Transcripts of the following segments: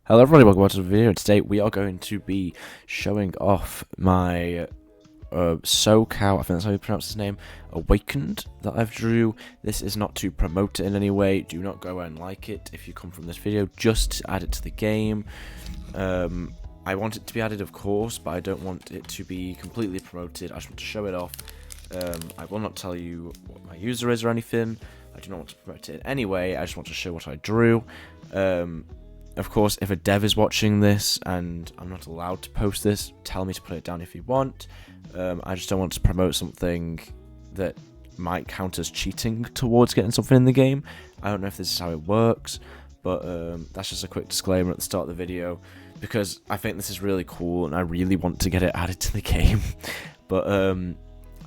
Hello everybody, welcome back to the video. Today we are going to be showing off my Sowcow, I think that's how you pronounce his name, Awakened, that I've drew. This is not to promote it in any way. Do not go and like it if you come from this video, just to add it to the game. I want it to be added, of course, but I don't want it to be completely promoted. I just want to show it off. I will not tell you what my user is or anything. I do not want to promote it in any way. I just want to show what I drew. Of course, if a dev is watching this and I'm not allowed to post this, tell me to put it down if you want. I just don't want to promote something that might count as cheating towards getting something in the game. I don't know if this is how it works, but that's just a quick disclaimer at the start of the video, because I think this is really cool and I really want to get it added to the game. But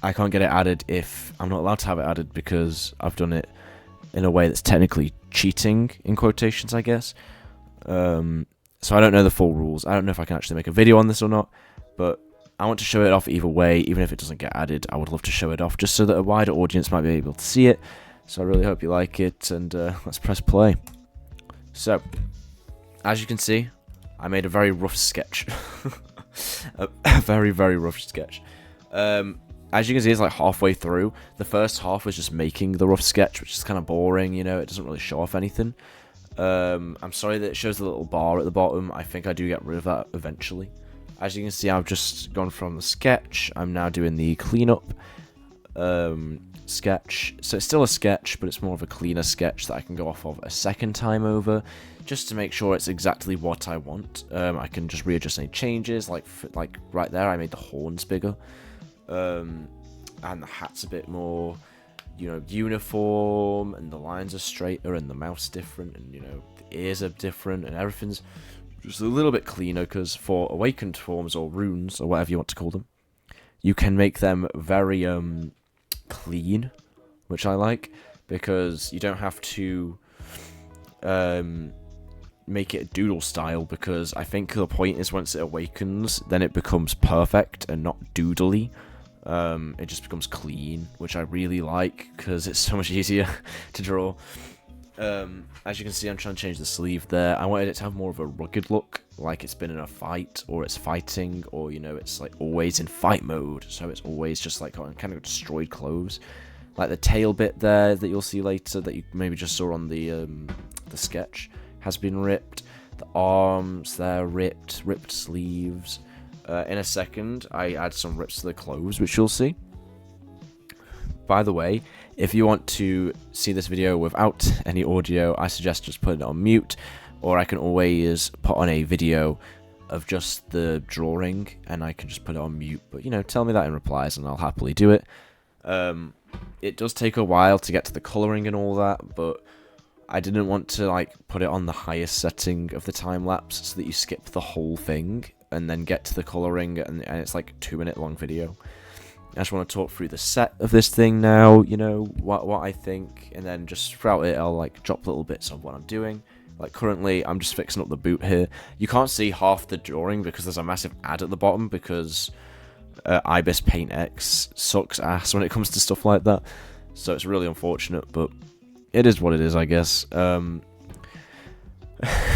I can't get it added if I'm not allowed to have it added, because I've done it in a way that's technically cheating, in quotations, I guess. So I don't know the full rules. I don't know if I can actually make a video on this or not, but I want to show it off either way. Even if it doesn't get added, I would love to show it off just so that a wider audience might be able to see it. So I really hope you like it, and let's press play. So, as you can see, I made a very rough sketch. a very, very rough sketch. As you can see, it's like halfway through. The first half was just making the rough sketch, which is kind of boring, you know, it doesn't really show off anything. I'm sorry that it shows the little bar at the bottom. I think I do get rid of that eventually. As you can see, I've just gone from the sketch. I'm now doing the cleanup sketch. So it's still a sketch, but it's more of a cleaner sketch that I can go off of a second time over, just to make sure it's exactly what I want. I can just readjust any changes, like right there, I made the horns bigger, and the hat's a bit more, you know, uniform, and the lines are straighter, and the mouth's different, and, you know, the ears are different, and everything's just a little bit cleaner, because for awakened forms, or runes, or whatever you want to call them, you can make them very clean, which I like, because you don't have to make it Doodle style, because I think the point is once it awakens, then it becomes perfect and not doodly. It just becomes clean, which I really like, because it's so much easier to draw. As you can see, I'm trying to change the sleeve there. I wanted it to have more of a rugged look, like it's been in a fight, or it's fighting, or, you know, it's like always in fight mode, so it's always just like on kind of destroyed clothes. Like the tail bit there that you'll see later, that you maybe just saw on the sketch, has been ripped. The arms there, ripped sleeves. In a second, I add some rips to the clothes, which you'll see. By the way, if you want to see this video without any audio, I suggest just putting it on mute, or I can always put on a video of just the drawing, and I can just put it on mute. But, you know, tell me that in replies, and I'll happily do it. It does take a while to get to the colouring and all that, but I didn't want to, like, put it on the highest setting of the time-lapse so that you skip the whole thing and then get to the colouring, and it's like a 2-minute long video. I just want to talk through the set of this thing now, you know, what I think, and then just throughout it I'll like drop little bits of what I'm doing. Like currently I'm just fixing up the boot here. You can't see half the drawing because there's a massive ad at the bottom, because Ibis Paint X sucks ass when it comes to stuff like that. So it's really unfortunate, but it is what it is, I guess.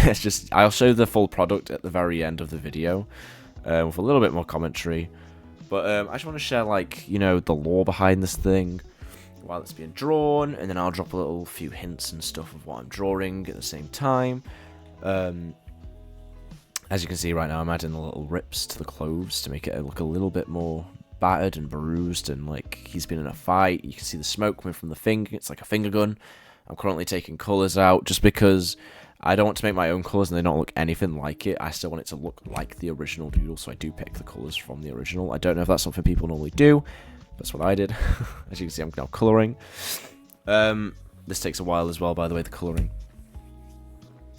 It's just, I'll show the full product at the very end of the video, with a little bit more commentary. But I just want to share, like, you know, the lore behind this thing while it's being drawn, and then I'll drop a little few hints and stuff of what I'm drawing at the same time. As you can see right now, I'm adding the little rips to the clothes to make it look a little bit more battered and bruised, and like he's been in a fight. You can see the smoke coming from the finger. It's like a finger gun. I'm currently taking colours out just because I don't want to make my own colours and they don't look anything like it. I still want it to look like the original Doodle, so I do pick the colours from the original. I don't know if that's something people normally do. That's what I did. As you can see, I'm now colouring. This takes a while as well, by the way, the colouring.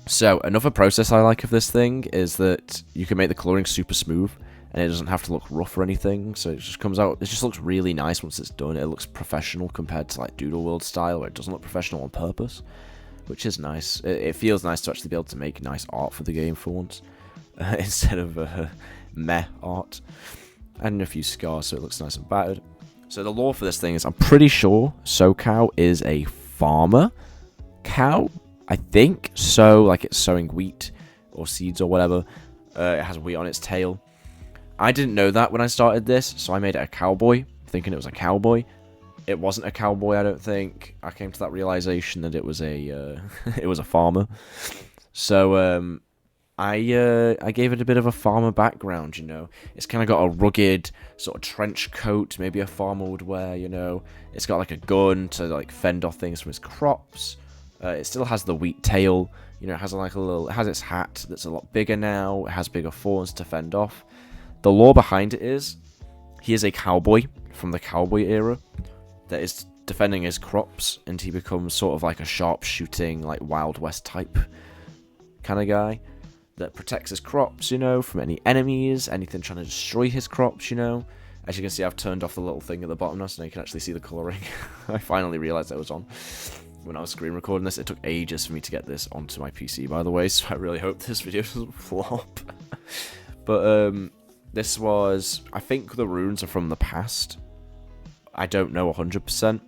So, another process I like of this thing is that you can make the colouring super smooth, and it doesn't have to look rough or anything, so it just comes out, it just looks really nice once it's done. It looks professional compared to like Doodle World style, where it doesn't look professional on purpose, which is nice. It feels nice to actually be able to make nice art for the game for once, instead of meh art. And a few scars so it looks nice and battered. So the lore for this thing is, I'm pretty sure Sowcow is a farmer cow, I think. So, like, it's sowing wheat, or seeds or whatever. It has wheat on its tail. I didn't know that when I started this, so I made it a cowboy, thinking it was a cowboy. It wasn't a cowboy, I don't think. I came to that realization that it was a it was a farmer. So I gave it a bit of a farmer background, you know. It's kind of got a rugged sort of trench coat, maybe a farmer would wear, you know. It's got like a gun to like fend off things from his crops. It still has the wheat tail, you know. It has like it has its hat that's a lot bigger now. It has bigger thorns to fend off. The lore behind it is he is a cowboy from the cowboy era that is defending his crops, and he becomes sort of like a sharpshooting, like Wild West type kind of guy that protects his crops, you know, from any enemies, anything trying to destroy his crops, you know. As you can see, I've turned off the little thing at the bottom now, so now you can actually see the colouring. I finally realised that was on when I was screen recording this. It took ages for me to get this onto my PC, by the way, so I really hope this video doesn't flop. But this was, I think the runes are from the past. I don't know 100%,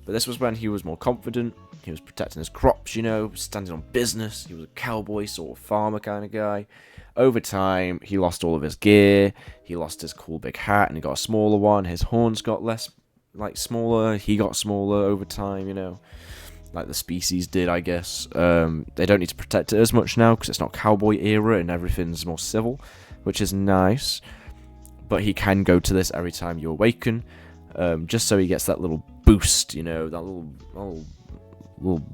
but this was when he was more confident. He was protecting his crops, you know, standing on business. He was a cowboy, sort of farmer kind of guy. Over time, he lost all of his gear. He lost his cool big hat, and he got a smaller one. His horns got less, like, smaller. He got smaller over time, you know, like the species did, I guess. They don't need to protect it as much now because it's not cowboy era and everything's more civil, which is nice. But he can go to this every time you awaken, just so he gets that little boost, you know, that little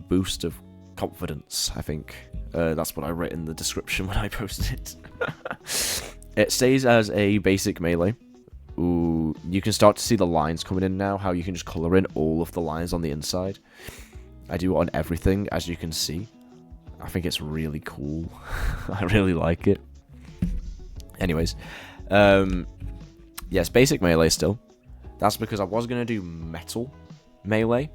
boost of confidence, I think. That's what I wrote in the description when I posted it. It stays as a basic melee. Ooh, you can start to see the lines coming in now, how you can just colour in all of the lines on the inside. I do it on everything, as you can see. I think it's really cool. I really like it. Anyways, yes, basic melee still. That's because I was going to do metal melee,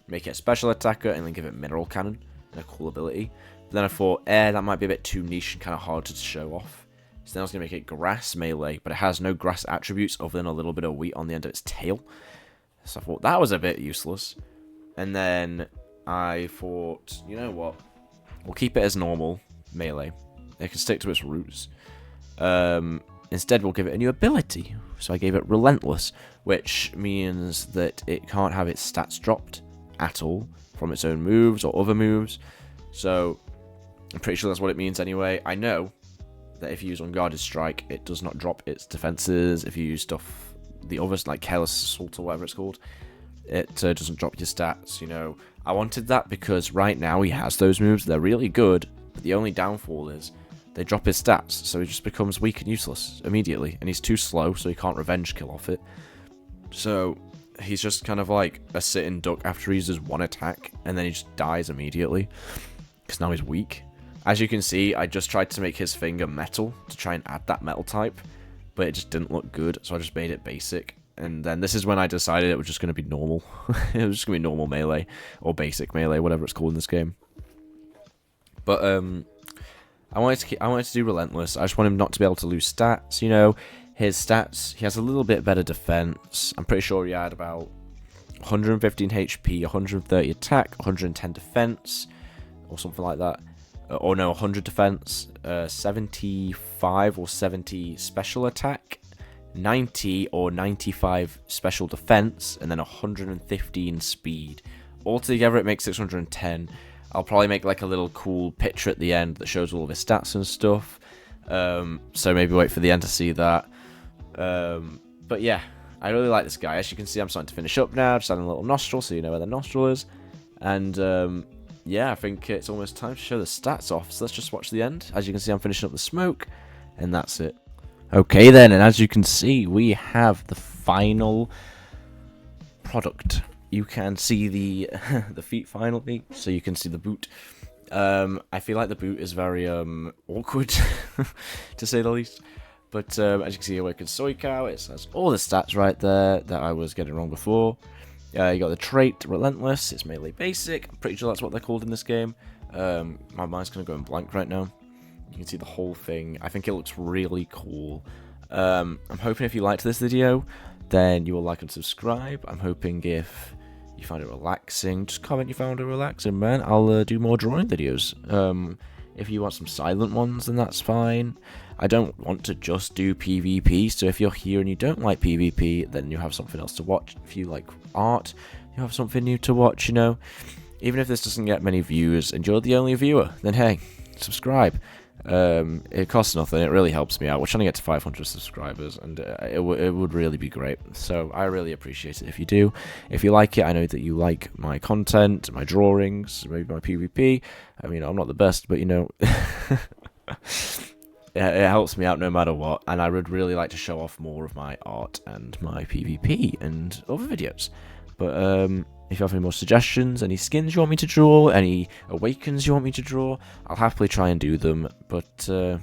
make it a special attacker, and then give it mineral cannon and a cool ability. But then I thought, that might be a bit too niche and kind of hard to show off. So then I was going to make it grass melee, but it has no grass attributes other than a little bit of wheat on the end of its tail. So I thought that was a bit useless. And then I thought, you know what? We'll keep it as normal melee. It can stick to its roots. Instead, we'll give it a new ability. So I gave it Relentless, which means that it can't have its stats dropped at all from its own moves or other moves. So I'm pretty sure that's what it means anyway. I know that if you use Unguarded Strike, it does not drop its defenses. If you use stuff, the others, like Careless Assault or whatever it's called, it doesn't drop your stats, you know. I wanted that because right now he has those moves. They're really good, but the only downfall is they drop his stats, so he just becomes weak and useless immediately. And he's too slow, so he can't revenge kill off it. So he's just kind of like a sitting duck after he uses one attack, and then he just dies immediately, because now he's weak. As you can see, I just tried to make his finger metal to try and add that metal type, but it just didn't look good, so I just made it basic. And then this is when I decided it was just going to be normal. It was just going to be normal melee, or basic melee, whatever it's called in this game. But I wanted to do Relentless. I just want him not to be able to lose stats, you know. His stats, he has a little bit better defense. I'm pretty sure he had about 115 HP, 130 attack, 110 defense, or something like that. Or no, 100 defense, 75 or 70 special attack, 90 or 95 special defense, and then 115 speed. Altogether, it makes 610. I'll probably make like a little cool picture at the end that shows all of his stats and stuff. So maybe wait for the end to see that. But yeah, I really like this guy. As you can see, I'm starting to finish up now. Just adding a little nostril so you know where the nostril is. And yeah, I think it's almost time to show the stats off. So let's just watch the end. As you can see, I'm finishing up the smoke. And that's it. Okay then, and as you can see, we have the final product. You can see the the feet finally, so you can see the boot. I feel like the boot is very awkward, to say the least. But as you can see, I work in Sowcow. It has all the stats right there that I was getting wrong before. You got the trait Relentless. It's melee basic. I'm pretty sure that's what they're called in this game. My mind's gonna go in blank right now. You can see the whole thing. I think it looks really cool. I'm hoping if you liked this video, then you will like and subscribe. I'm hoping if you found it relaxing, just comment you found it relaxing, man. I'll do more drawing videos. If you want some silent ones, then that's fine. I don't want to just do PvP, so if you're here and you don't like PvP, then you have something else to watch. If you like art, you have something new to watch, you know. Even if this doesn't get many views and you're the only viewer, then hey, subscribe. It costs nothing. It really helps me out. We're trying to get to 500 subscribers, and it would really be great. So I really appreciate it if you do. If you like it, I know that you like my content, my drawings, maybe my PvP. I mean, I'm not the best, but you know, it helps me out no matter what. And I would really like to show off more of my art and my PvP and other videos. But if you have any more suggestions, any skins you want me to draw, any awakens you want me to draw, I'll happily try and do them. But I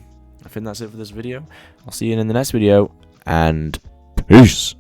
think that's it for this video. I'll see you in the next video, and peace!